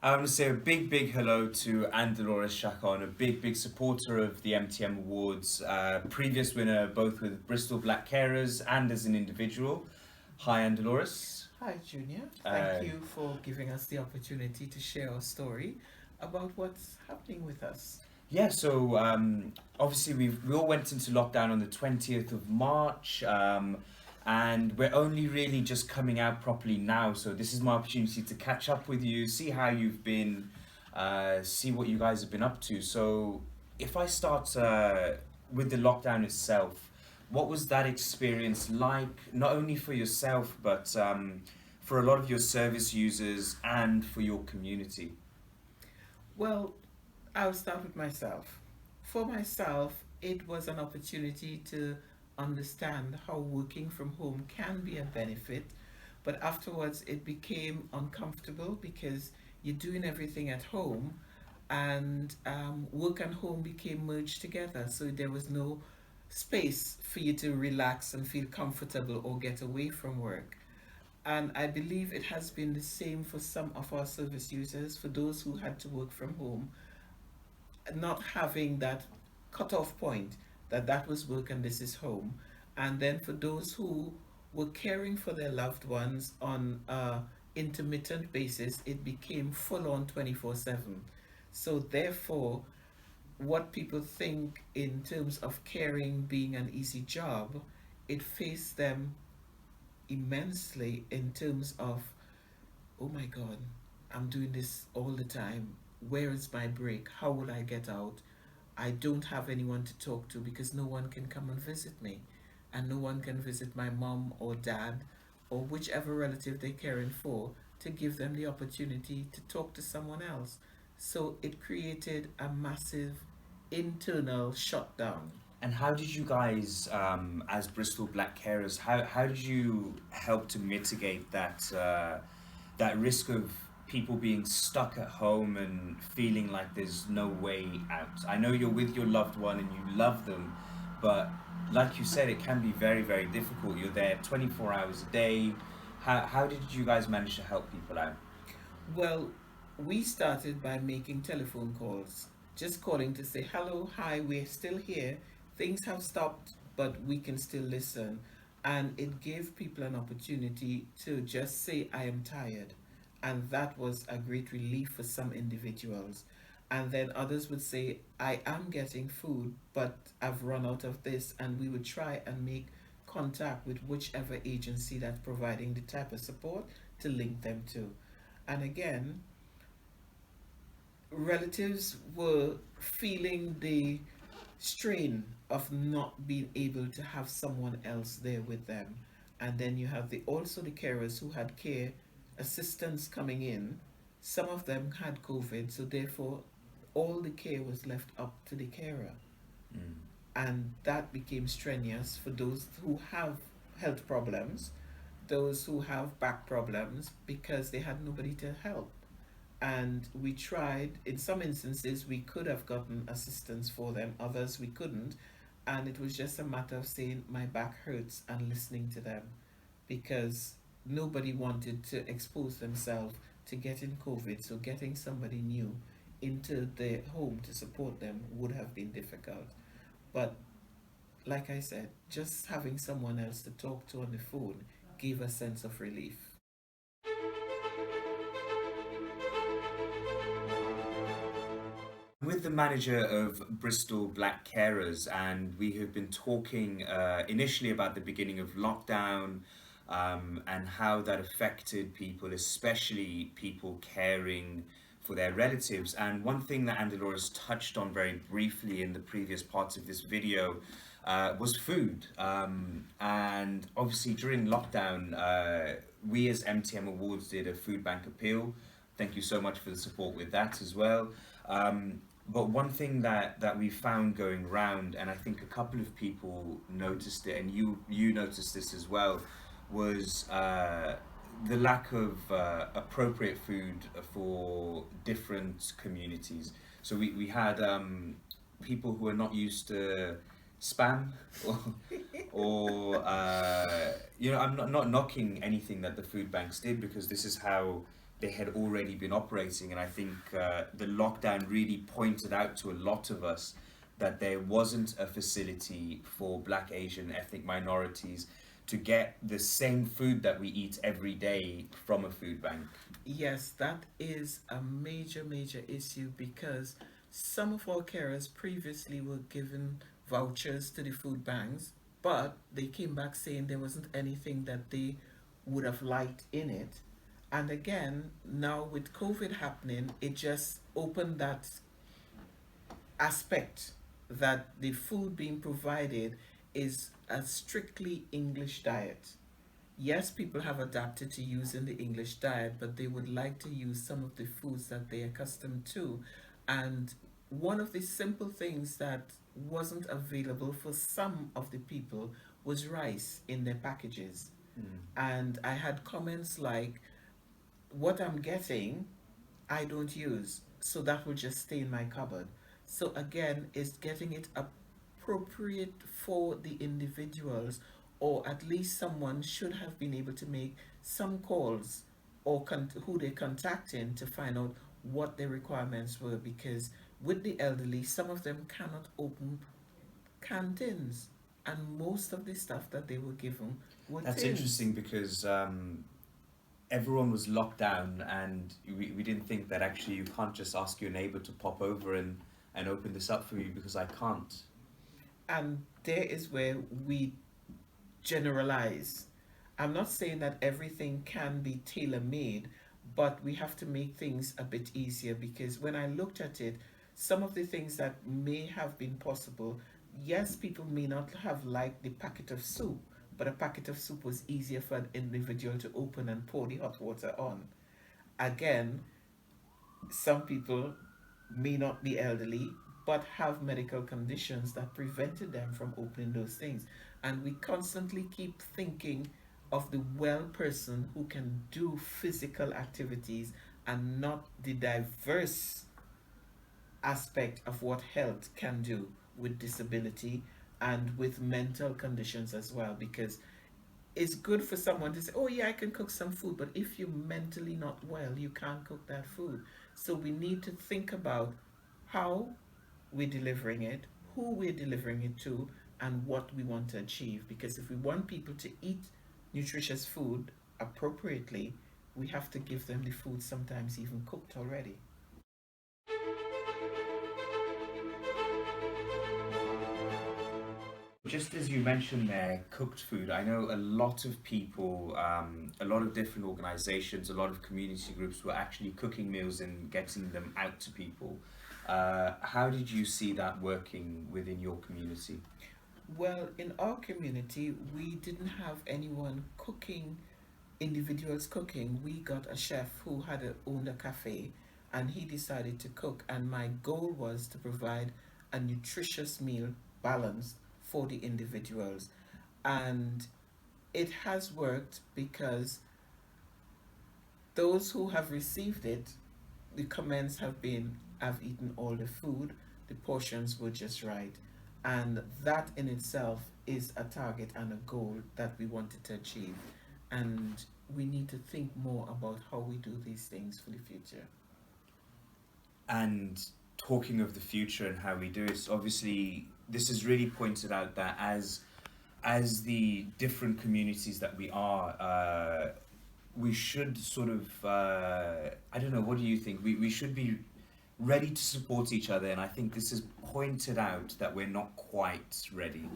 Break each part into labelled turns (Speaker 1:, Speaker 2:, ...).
Speaker 1: I want to say a big hello to Anndeloris Chacon, a big supporter of the MTM Awards, previous winner both with Bristol Black Carers and as an individual. Hi Anndeloris.
Speaker 2: Hi, Junior. Thank
Speaker 1: Uh,
Speaker 2: you for giving us the opportunity to share our story about what's happening with us.
Speaker 1: yeah, so obviously we all went into lockdown on the 20th of March, and we're only really just coming out properly now. So this is my opportunity to catch up with you, see how you've been, see what you guys have been up to. So if I start with the lockdown itself, what was that experience like, not only for yourself, but for a lot of your service users and for your community?
Speaker 2: Well, I'll start with myself. For myself, it was an opportunity to understand how working from home can be a benefit, but afterwards it became uncomfortable because you're doing everything at home and work and home became merged together. So there was no space for you to relax and feel comfortable or get away from work. And I believe it has been the same for some of our service users, for those who had to work from home, not having that cutoff point that that was work and this is home. And then for those who were caring for their loved ones on a intermittent basis, it became full on 24/7. So therefore, what people think in terms of caring being an easy job, it faced them immensely in terms of, oh my God, I'm doing this all the time. Where is my break? How will I get out? I don't have anyone to talk to because no one can come and visit me. And no one can visit my mom or dad or whichever relative they're caring for to give them the opportunity to talk to someone else. So it created a massive internal shutdown.
Speaker 1: And how did you guys, as Bristol Black Carers, how did you help to mitigate that risk of people being stuck at home and feeling like there's no way out? I know you're with your loved one and you love them, but like you said, it can be very difficult. You're there 24 hours a day. How did you guys manage to help people out?
Speaker 2: Well, we started by making telephone calls, just calling to say, hello, hi, we're still here. Things have stopped, but we can still listen. And it gave people an opportunity to just say, I am tired. And that was a great relief for some individuals. And then others would say, I am getting food, but I've run out of this. And we would try and make contact with whichever agency that's providing the type of support to link them to. And again, relatives were feeling the strain of not being able to have someone else there with them. And then you have the also the carers who had care assistants coming in. Some of them had COVID, so therefore all the care was left up to the carer.
Speaker 1: Mm.
Speaker 2: And that became strenuous for those who have health problems, those who have back problems, because they had nobody to help. And we tried, in some instances we could have gotten assistance for them, others we couldn't. And it was just a matter of saying my back hurts and listening to them, because nobody wanted to expose themselves to getting COVID. So getting somebody new into their home to support them would have been difficult. But like I said, just having someone else to talk to on the phone gave a sense of relief.
Speaker 1: With the manager of Bristol Black Carers, and we have been talking initially about the beginning of lockdown, and how that affected people, especially people caring for their relatives. And one thing that Anndeloris touched on very briefly in the previous parts of this video was food. And obviously during lockdown, we as MTM Awards did a food bank appeal. Thank you so much for the support with that as well. But one thing that we found going round, and I think a couple of people noticed it, and you noticed this as well, was the lack of appropriate food for different communities. So we had people who are not used to spam or, or I'm not knocking anything that the food banks did, because this is how they had already been operating. And I think the lockdown really pointed out to a lot of us that there wasn't a facility for Black, Asian, ethnic minorities to get the same food that we eat every day from a food bank.
Speaker 2: Yes, that is a major, major issue because some of our carers previously were given vouchers to the food banks, but they came back saying there wasn't anything that they would have liked in it. And again, now with COVID happening, it just opened that aspect that the food being provided is a strictly English diet. Yes, people have adapted to using the English diet, but they would like to use some of the foods that they're accustomed to. And one of the simple things that wasn't available for some of the people was rice in their packages.
Speaker 1: Mm.
Speaker 2: And I had comments like, what I'm getting, I don't use, so that will just stay in my cupboard. So again, is getting it appropriate for the individuals, or at least someone should have been able to make some calls or who they're contacting to find out what their requirements were, because with the elderly, some of them cannot open cantins, and most of the stuff that they were given were
Speaker 1: That's
Speaker 2: tins.
Speaker 1: interesting because everyone was locked down, and we didn't think that actually you can't just ask your neighbor to pop over and open this up for you because I can't.
Speaker 2: And there is where we generalize. I'm not saying that everything can be tailor made, but we have to make things a bit easier because when I looked at it, some of the things that may have been possible, yes, people may not have liked the packet of soup, but a packet of soup was easier for an individual to open and pour the hot water on. Again, some people may not be elderly but have medical conditions that prevented them from opening those things. And we constantly keep thinking of the well person who can do physical activities and not the diverse aspect of what health can do with disability and with mental conditions as well, because it's good for someone to say, oh yeah, I can cook some food, but if you're mentally not well, you can't cook that food. So we need to think about how we're delivering it, who we're delivering it to, and what we want to achieve. Because if we want people to eat nutritious food appropriately, we have to give them the food sometimes even cooked already.
Speaker 1: Just as you mentioned there, cooked food, I know a lot of people, a lot of different organizations, a lot of community groups were actually cooking meals and getting them out to people. How did you see that working within your community?
Speaker 2: Well, in our community, we didn't have anyone cooking, individuals cooking. We got a chef who had owned a cafe and he decided to cook. And my goal was to provide a nutritious meal balanced for the individuals. And it has worked because those who have received it, the comments have been, I've eaten all the food, the portions were just right. And that in itself is a target and a goal that we wanted to achieve. And we need to think more about how we do these things for the future.
Speaker 1: And talking of the future and how we do it, obviously this has really pointed out that as the different communities that we are, we should sort of I don't know, what do you think? We should be ready to support each other, and I think this has pointed out that we're not quite ready.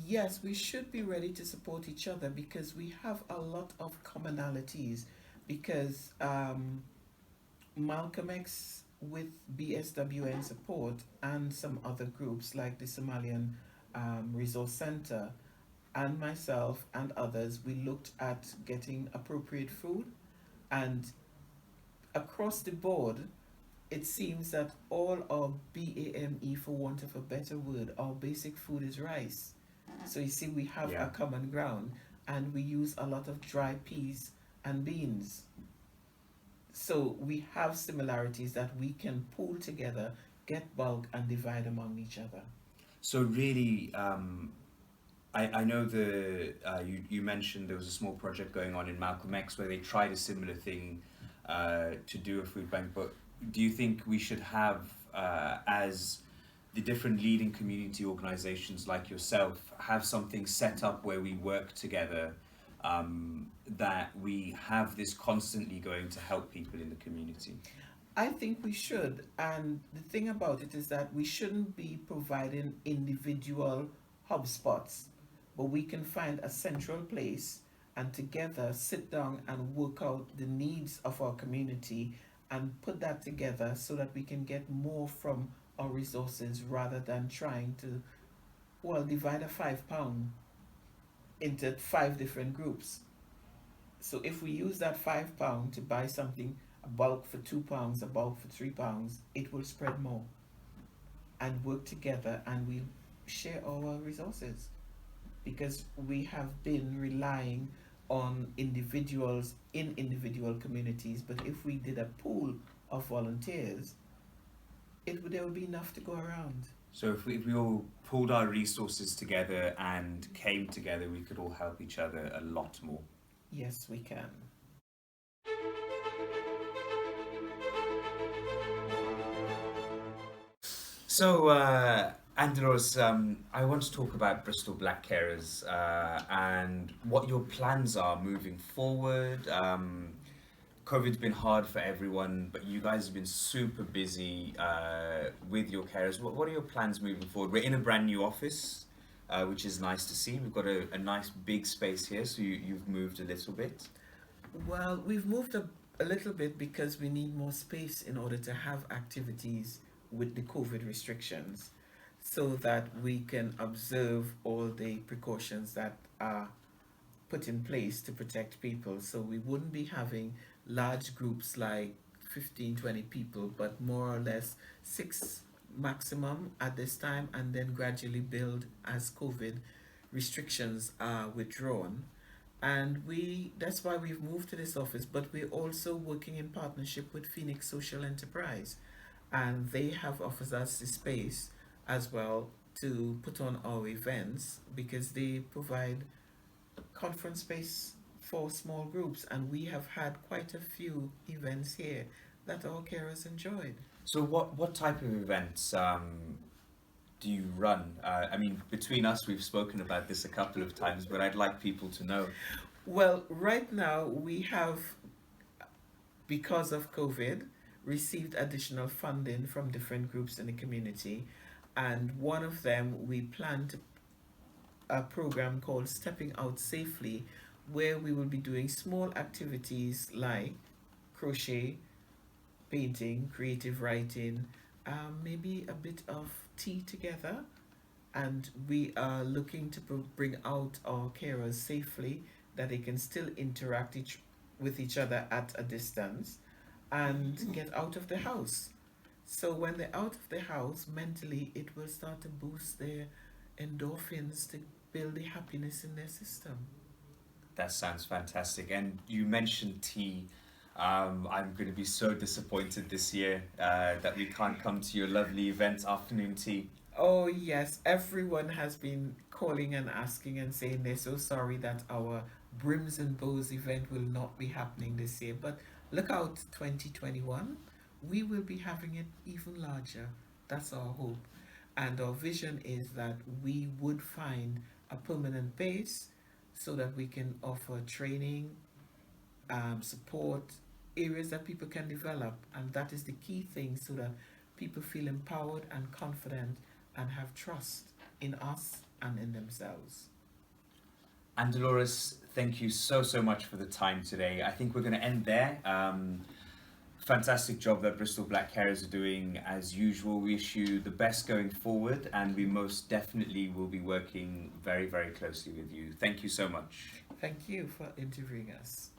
Speaker 2: Yes, we should be ready to support each other because we have a lot of commonalities. Because Malcolm X with BSWN support and some other groups like the Somalian Resource Center and myself and others, we looked at getting appropriate food, and across the board, it seems that all our BAME, for want of a better word, our basic food is rice. So you see, we have a
Speaker 1: Yeah.
Speaker 2: common ground, and we use a lot of dry peas and beans. So we have similarities that we can pull together, get bulk, and divide among each other.
Speaker 1: So really, I know you mentioned there was a small project going on in Malcolm X where they tried a similar thing to do a food bank, but do you think we should have, as the different leading community organizations like yourself, have something set up where we work together, that we have this constantly going to help people in the community?
Speaker 2: I think we should. And the thing about it is that we shouldn't be providing individual hub spots, but we can find a central place and together sit down and work out the needs of our community and put that together so that we can get more from our resources rather than trying to, well, divide a £5 into five different groups. So if we use that £5 to buy something, a bulk for £2, a bulk for £3, it will spread more and work together, and we share our resources because we have been relying on individuals in individual communities. But if we did a pool of volunteers, there would be enough to go around.
Speaker 1: So if we all pulled our resources together and came together, we could all help each other a lot more.
Speaker 2: Yes, we can.
Speaker 1: So, Anndeloris, I want to talk about Bristol Black Carers, and what your plans are moving forward. COVID's been hard for everyone, but you guys have been super busy with your carers. What are your plans moving forward? We're in a brand new office, which is nice to see. We've got a nice big space here, so you've moved a little bit.
Speaker 2: Well, we've moved a little bit because we need more space in order to have activities with the COVID restrictions so that we can observe all the precautions that are put in place to protect people. So we wouldn't be having large groups like 15, 20 people, but more or less six maximum at this time, and then gradually build as COVID restrictions are withdrawn. And that's why we've moved to this office, but we're also working in partnership with Phoenix Social Enterprise, and they have offered us the space as well to put on our events because they provide conference space for small groups, and we have had quite a few events here that our carers enjoyed.
Speaker 1: So what type of events do you run? I mean, between us, we've spoken about this a couple of times, but I'd like people to know.
Speaker 2: Well, right now we have, because of COVID, received additional funding from different groups in the community, and one of them we planned a program called Stepping Out Safely, where we will be doing small activities like crochet, painting, creative writing, maybe a bit of tea together. And we are looking to bring out our carers safely, that they can still interact with each other at a distance and get out of the house. So when they're out of the house, mentally it will start to boost their endorphins to build the happiness in their system.
Speaker 1: That sounds fantastic. And you mentioned tea. I'm going to be so disappointed this year that we can't come to your lovely event, afternoon tea.
Speaker 2: Oh, yes, everyone has been calling and asking and saying they're so sorry that our Brims and Bows event will not be happening this year. But look out, 2021, we will be having it even larger. That's our hope. And our vision is that we would find a permanent base so that we can offer training, support, areas that people can develop. And that is the key thing, so that people feel empowered and confident and have trust in us and in themselves.
Speaker 1: Anndeloris, thank you so much for the time today. I think we're going to end there. Fantastic job that Bristol Black Carers are doing as usual. We wish you the best going forward, and we most definitely will be working very closely with you. Thank you so much.
Speaker 2: Thank you for interviewing us.